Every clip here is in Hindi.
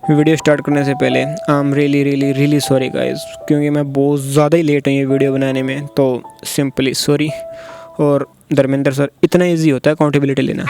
वीडियो स्टार्ट करने से पहले I am really sorry guys, क्योंकि मैं बहुत ज़्यादा ही लेट हूँ ये वीडियो बनाने में, तो सिंपली सॉरी। और धर्मेंद्र सर, इतना इजी होता है अकाउंटेबिलिटी लेना।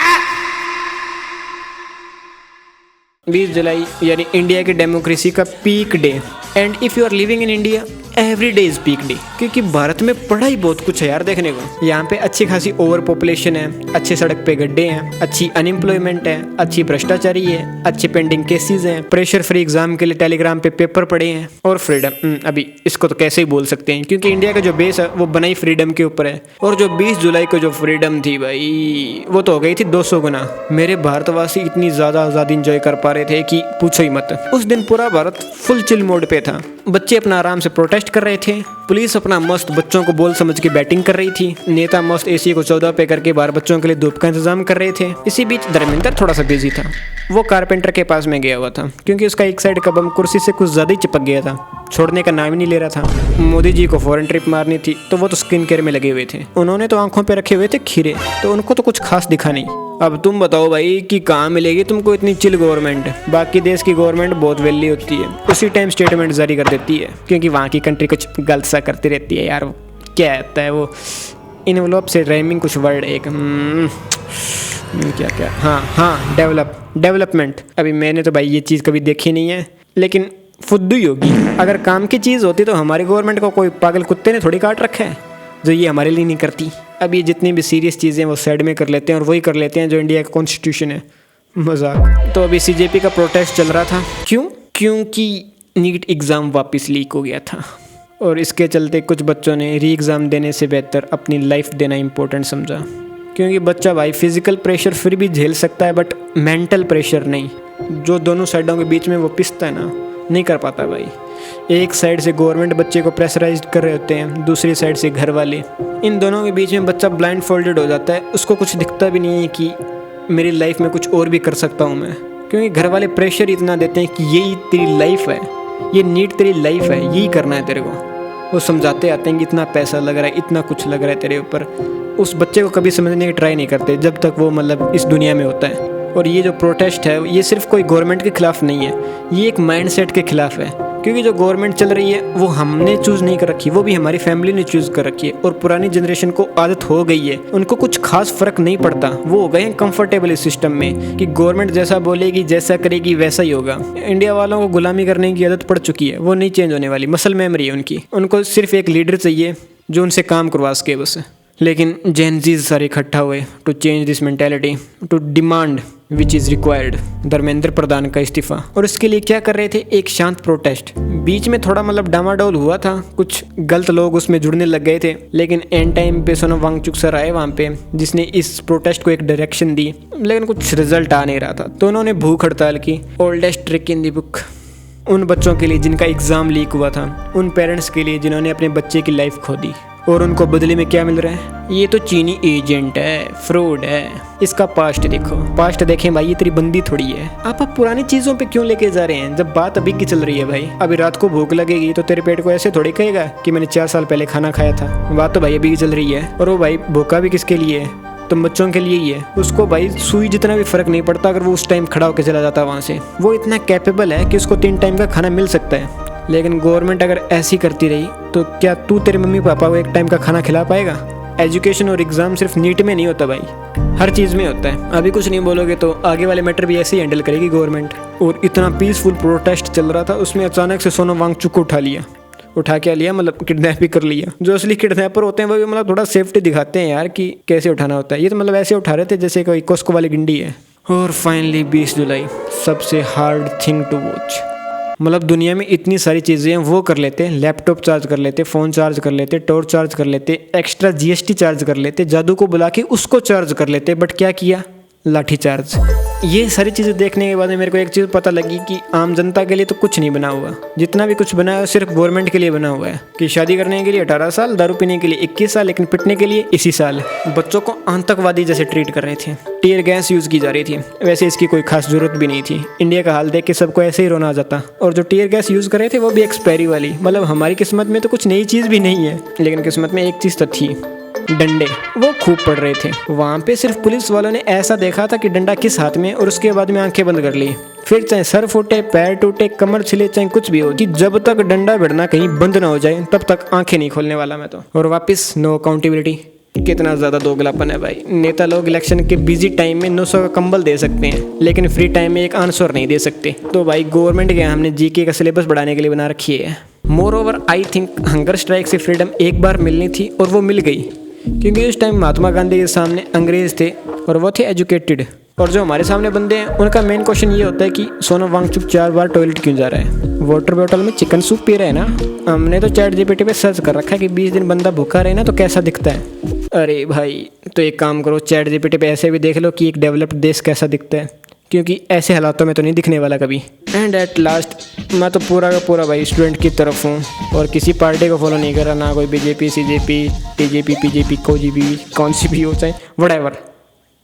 20 जुलाई यानी इंडिया की डेमोक्रेसी का peak day, and if you are living in India every day is peak day, क्योंकि भारत में पढ़ाई बहुत कुछ है यार देखने को। यहाँ पे अच्छी खासी ओवर पॉपुलेशन है, अच्छे सड़क पे गड्ढे हैं, अच्छी अनएम्प्लॉयमेंट है, अच्छी भ्रष्टाचारी है, अच्छे पेंडिंग केसेस हैं, प्रेशर फ्री एग्जाम के लिए टेलीग्राम पे पेपर पड़े हैं, और फ्रीडम। अभी इसको तो कैसे ही बोल सकते हैं, क्योंकि इंडिया का जो बेस है वो बना ही फ्रीडम के ऊपर है। और जो 20 जुलाई को जो फ्रीडम थी भाई, वो तो हो गई थी 200 गुना। मेरे भारतवासी इतनी ज़्यादा आज़ादी इंजॉय कर पा रहे थे कि पूछो ही मत। उस दिन पूरा भारत फुल चिल मोड पे था। बच्चे अपना आराम से प्रोटेस्ट कर रहे थे, पुलिस अपना मस्त बच्चों को बोल समझ के बैटिंग कर रही थी, नेता मस्त एसी को 14 पे करके बाहर बच्चों के लिए धूप का इंतजाम कर रहे थे। इसी बीच धर्मेंद्र थोड़ा सा बिजी था। वो कारपेंटर के पास में गया हुआ था, क्योंकि उसका एक साइड का बम कुर्सी से कुछ ज़्यादा ही चिपक गया था, छोड़ने का नाम ही नहीं ले रहा था। मोदी जी को फॉरेन ट्रिप मारनी थी, तो वो तो स्किन केयर में लगे हुए थे। उन्होंने तो आंखों पे रखे हुए थे खीरे, तो उनको तो कुछ खास दिखा नहीं। अब तुम बताओ भाई कि कहाँ मिलेगी तुमको इतनी चिल गवर्नमेंट। बाकी देश की गवर्नमेंट बहुत वेली होती है, उसी टाइम स्टेटमेंट जारी कर देती है, क्योंकि वहाँ की कंट्री कुछ गलत सा करती रहती है यार। क्या होता है वो इनवलप से राइमिंग कुछ वर्ड एक क्या हाँ डेवलपमेंट। अभी मैंने तो भाई ये चीज़ कभी देखी नहीं है, लेकिन फुद्दू ही होगी। अगर काम की चीज़ होती तो हमारी गवर्नमेंट को कोई पागल कुत्ते ने थोड़ी काट रखा है, जो ये हमारे लिए नहीं करती। अब ये जितनी भी सीरियस चीज़ें वो साइड में कर लेते हैं, और वही कर लेते हैं जो इंडिया का कॉन्स्टिट्यूशन है। मजाक। तो अभी सीजेपी का प्रोटेस्ट चल रहा था। क्यों? क्योंकि नीट एग्ज़ाम वापस लीक हो गया था, और इसके चलते कुछ बच्चों ने री एग्ज़ाम देने से बेहतर अपनी लाइफ देना इम्पोर्टेंट समझा। क्योंकि बच्चा भाई फिजिकल प्रेशर फिर भी झेल सकता है, बट मेंटल प्रेशर नहीं। जो दोनों साइडों के बीच में वो पिसता है ना, नहीं कर पाता भाई। एक साइड से गवर्नमेंट बच्चे को प्रेशराइज कर रहे होते हैं, दूसरी साइड से घर वाले। इन दोनों के बीच में बच्चा ब्लाइंड फोल्डेड हो जाता है। उसको कुछ दिखता भी नहीं है कि मेरी लाइफ में कुछ और भी कर सकता हूँ मैं, क्योंकि घर वाले प्रेशर इतना देते हैं कि यही तेरी लाइफ है, ये नीट तेरी लाइफ है, यही करना है तेरे को। वो समझाते आते हैं कि इतना पैसा लग रहा है, इतना कुछ लग रहा है तेरे ऊपर। उस बच्चे को कभी समझने की ट्राई नहीं करते जब तक वो मतलब इस दुनिया में होता है। और ये जो प्रोटेस्ट है, ये सिर्फ कोई गवर्नमेंट के खिलाफ नहीं है, ये एक माइंडसेट के खिलाफ है। क्योंकि जो गवर्नमेंट चल रही है वो हमने चूज़ नहीं कर रखी, वो भी हमारी फैमिली ने चूज़ कर रखी है। और पुरानी जनरेशन को आदत हो गई है, उनको कुछ खास फर्क नहीं पड़ता। वो हो गए हैं कंफर्टेबल इस सिस्टम में कि गवर्नमेंट जैसा बोलेगी, जैसा करेगी वैसा ही होगा। इंडिया वालों को गुलामी करने की आदत पड़ चुकी है, वो नहीं चेंज होने वाली। मसल मेमोरी है उनकी। उनको सिर्फ एक लीडर चाहिए जो उनसे काम करवा सके बस। लेकिन जेन जीज सारे इकट्ठा हुए to change this mentality, to demand which is required Dharmendra Pradhan का इस्तीफा। और इसके लिए क्या कर रहे थे? एक शांत प्रोटेस्ट। बीच में थोड़ा मतलब डामाडोल हुआ था, कुछ गलत लोग उसमें जुड़ने लग गए थे, लेकिन एंड टाइम पे सोनम वांगचुक सर आए वहाँ पे, जिसने इस प्रोटेस्ट को एक डायरेक्शन दी, लेकिन कुछ रिजल्ट आ नहीं रहा था। तो उन्होंने भूख हड़ताल की। Oldest trick in the book. उन बच्चों के लिए जिनका एग्ज़ाम लीक हुआ था, उन पेरेंट्स के लिए जिन्होंने अपने बच्चे की लाइफ खो दी, और उनको बदले में क्या मिल रहा है? ये तो चीनी एजेंट है, फ्रॉड है। इसका पास्ट देखो, पास्ट देखें भाई, ये तेरी बंदी थोड़ी है। आप पुरानी चीज़ों पे क्यों लेके जा रहे हैं, जब बात अभी की चल रही है भाई। अभी रात को भूख लगेगी तो तेरे पेट को ऐसे थोड़ी कहेगा कि मैंने 4 साल पहले खाना खाया था। बात तो भाई अभी की चल रही है। और वो भाई भूखा भी किसके लिए है? तुम बच्चों के लिए ही है। उसको भाई सुई जितना भी फर्क नहीं पड़ता अगर वो उस टाइम खड़ा होकर चला जाता वहाँ से। वो इतना कैपेबल है कि उसको 3 टाइम का खाना मिल सकता है। लेकिन गवर्नमेंट अगर ऐसी करती रही तो क्या तू तेरे मम्मी पापा को एक टाइम का खाना खिला पाएगा? एजुकेशन और एग्ज़ाम सिर्फ नीट में नहीं होता भाई, हर चीज़ में होता है। अभी कुछ नहीं बोलोगे तो आगे वाले मैटर भी ऐसे ही हैंडल करेगी गवर्नमेंट। और इतना पीसफुल प्रोटेस्ट चल रहा था, उसमें अचानक से सोनम वांगचुक को उठा के लिया, मतलब किडनैप भी कर लिया। जो असली किडनैपर होते हैं वो भी मतलब थोड़ा सेफ्टी दिखाते हैं यार कि कैसे उठाना होता है। ये तो मतलब ऐसे उठा रहे थे जैसे कोई कोस्को वाली गिंडी है। और फाइनली 20 जुलाई, सबसे हार्ड थिंग टू वॉच। मतलब दुनिया में इतनी सारी चीज़ें हैं, वो कर लेते, लैपटॉप चार्ज कर लेते, फ़ोन चार्ज कर लेते, टॉर्च चार्ज कर लेते, एक्स्ट्रा जीएसटी चार्ज कर लेते, जादू को बुला के उसको चार्ज कर लेते, बट क्या किया? लाठी चार्ज। ये सारी चीज़ें देखने के बाद मेरे को एक चीज़ पता लगी कि आम जनता के लिए तो कुछ नहीं बना हुआ। जितना भी कुछ बना है सिर्फ गवर्नमेंट के लिए बना हुआ है कि शादी करने के लिए 18 साल, दारू पीने के लिए 21 साल, लेकिन पिटने के लिए इसी साल। बच्चों को आतंकवादी जैसे ट्रीट कर रहे थे, टीयर गैस यूज़ की जा रही थी। वैसे इसकी कोई खास जरूरत भी नहीं थी। इंडिया का हाल देख के सबको ऐसे ही रोना आ जाता। और जो टीयर गैस यूज़ कर रहे थे वो भी एक्सपायरी वाली। मतलब हमारी किस्मत में तो कुछ नई चीज़ भी नहीं है, लेकिन किस्मत में एक चीज़ तो थी, डंडे वो खूब पड़ रहे थे। वहाँ पे सिर्फ पुलिस वालों ने ऐसा देखा था कि डंडा किस हाथ में, और उसके बाद में आंखें बंद कर ली। फिर चाहे सर फूटे, पैर टूटे, कमर छिले, चाहे कुछ भी हो, कि जब तक डंडा भिड़ना कहीं बंद ना हो जाए तब तक आंखें नहीं खोलने वाला मैं तो। और वापस नो अकाउंटेबिलिटी। कितना ज़्यादा दोगलापन है भाई। नेता लोग इलेक्शन के बिजी टाइम में 900 का कंबल दे सकते हैं, लेकिन फ्री टाइम में एक आंसर नहीं दे सकते। तो भाई गवर्नमेंट के हमने जीके का सिलेबस बढ़ाने के लिए बना रखी है। More over I think hunger strike से फ्रीडम एक बार मिलनी थी और वो मिल गई, क्योंकि उस टाइम महात्मा गांधी के सामने अंग्रेज थे और वो थे एजुकेटेड। और जो हमारे सामने बंदे हैं उनका मेन क्वेश्चन ये होता है कि सोनम वांगचुक 4 बार टॉयलेट क्यों जा रहा है, वाटर बॉटल में चिकन सूप पी रहे हैं ना। हमने तो चैट जीपीटी पे सर्च कर रखा है कि 20 दिन बंदा भूखा रहे ना तो कैसा दिखता है। अरे भाई तो एक काम करो, चैट जीपीटी पे ऐसे भी देख लो कि एक डेवलप्ड देश कैसा दिखता है, क्योंकि ऐसे हालातों में तो नहीं दिखने वाला कभी। एंड एट लास्ट मैं तो पूरा का पूरा भाई स्टूडेंट की तरफ हूँ और किसी पार्टी को फॉलो नहीं कर रहा, ना कोई बीजेपी, सीजेपी, टीजेपी, पीजेपी, कौन सी भी हो, चाहे व्हाटएवर,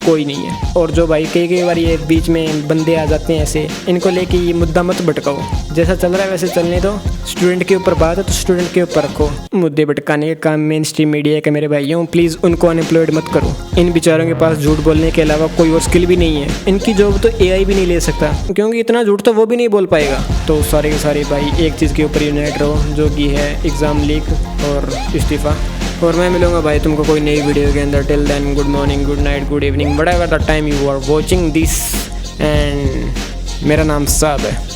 कोई नहीं है। और जो भाई कई बार ये बीच में बंदे आ जाते हैं ऐसे, इनको लेके ये मुद्दा मत भटकाओ। जैसा चल रहा है वैसे चलने दो। स्टूडेंट के ऊपर बात है तो स्टूडेंट के ऊपर रखो। मुद्दे भटकाने का काम मेन स्ट्रीम मीडिया का मेरे भाइयों, प्लीज़ उनको अनएम्प्लॉयड मत करो। इन बेचारों के पास झूठ बोलने के अलावा कोई और स्किल भी नहीं है। इनकी जॉब तो एआई भी नहीं ले सकता, क्योंकि इतना झूठ तो वो भी नहीं बोल पाएगा। तो सारे के सारे भाई एक चीज़ के ऊपर यूनाइट रहो, जो कि है एग्ज़ाम लीक और इस्तीफ़ा। और मैं मिलूंगा भाई तुमको कोई नई वीडियो के अंदर। Till then good morning, good night, good evening, whatever the time you are watching this. And मेरा नाम साहब है।